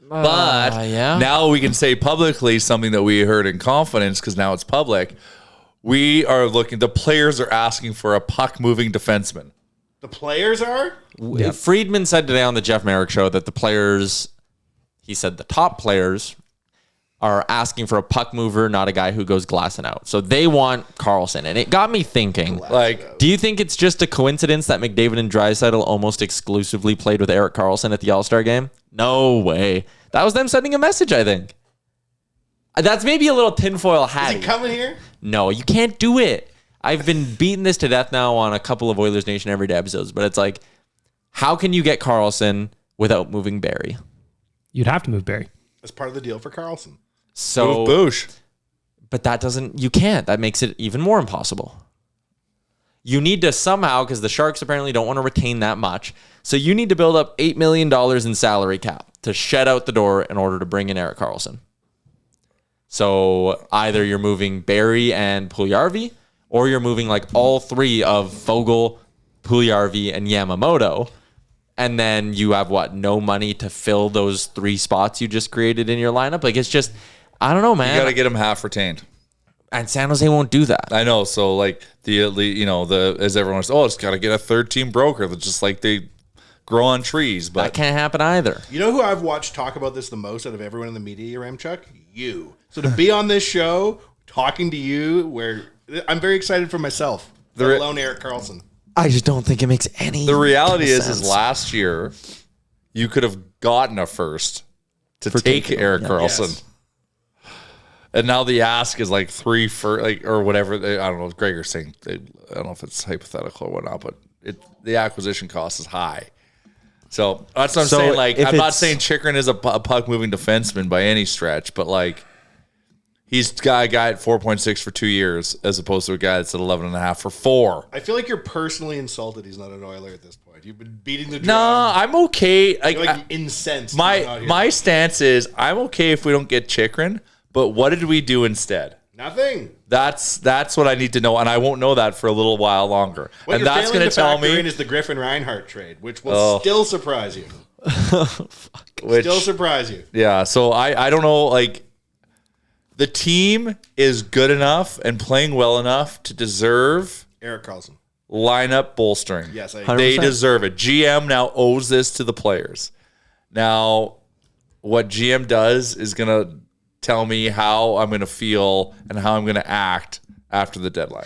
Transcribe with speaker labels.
Speaker 1: But now we can say publicly something that we heard in confidence because now it's public. We are looking, the players are asking for a puck-moving defenseman.
Speaker 2: The players are?
Speaker 3: Yep. Friedman said today on the Jeff Merrick show that the players, he said the top players are asking for a puck mover, not a guy who goes glassing out. So they want Karlsson. And it got me thinking, do you think it's just a coincidence that McDavid and Draisaitl almost exclusively played with Erik Karlsson at the All-Star game? No way. That was them sending a message, I think. That's maybe a little tinfoil hat.
Speaker 2: Is he coming here?
Speaker 3: No, you can't do it. I've been beating this to death now on a couple of Oilers Nation Everyday episodes, but it's like, how can you get Karlsson without moving Barrie?
Speaker 4: You'd have to move Barrie.
Speaker 2: That's part of the deal for Karlsson.
Speaker 3: So,
Speaker 1: Boosh.
Speaker 3: But that doesn't, you can't. That makes it even more impossible. You need to somehow, because the Sharks apparently don't want to retain that much, so you need to build up $8 million in salary cap to shed out the door in order to bring in Erik Karlsson. So either you're moving Barrie and Puljujarvi, or you're moving like all three of Foegele, Puljujarvi, and Yamamoto. And then you have no money to fill those three spots you just created in your lineup. Like, it's just, I don't know, man.
Speaker 1: You got to get them half retained.
Speaker 3: And San Jose won't do that.
Speaker 1: I know. So like as everyone says, it's got to get a third team broker. That's just like they grow on trees, but
Speaker 3: that can't happen either.
Speaker 2: You know who I've watched talk about this the most out of everyone in the media, Ramchuk? You. So to be on this show, talking to you, where I'm very excited for myself, let alone Erik Karlsson.
Speaker 3: I just don't think it makes any
Speaker 1: The reality
Speaker 3: sense.
Speaker 1: is last year you could have gotten a first to take Erik Karlsson.
Speaker 2: Yes.
Speaker 1: And now the ask is like 3 for or whatever. I don't know. Gregor's saying, I don't know if it's hypothetical or whatnot, but the acquisition cost is high. So that's what I'm saying. Like, I'm not saying Chychrun is a puck moving defenseman by any stretch, but like, he's got a guy at 4.6 for 2 years as opposed to a guy that's at 11.5 for 4.
Speaker 2: I feel like you're personally insulted he's not an Oiler at this point. You've been beating the drum.
Speaker 1: No, I'm okay.
Speaker 2: Like incensed.
Speaker 1: My stance is I'm okay if we don't get Chychrun, but what did we do instead?
Speaker 2: Nothing.
Speaker 1: That's what I need to know, and I won't know that for a little while longer.
Speaker 2: What
Speaker 1: and
Speaker 2: you're
Speaker 1: that's
Speaker 2: going to
Speaker 1: tell me
Speaker 2: is the Griffin Reinhart trade, which will still surprise you. Still surprise you.
Speaker 1: Yeah, so I don't know, like, the team is good enough and playing well enough to deserve
Speaker 2: Erik Karlsson.
Speaker 1: Lineup bolstering.
Speaker 2: Yes, I agree.
Speaker 1: They deserve it. GM now owes this to the players. Now, what GM does is going to tell me how I'm going to feel and how I'm going to act after the deadline.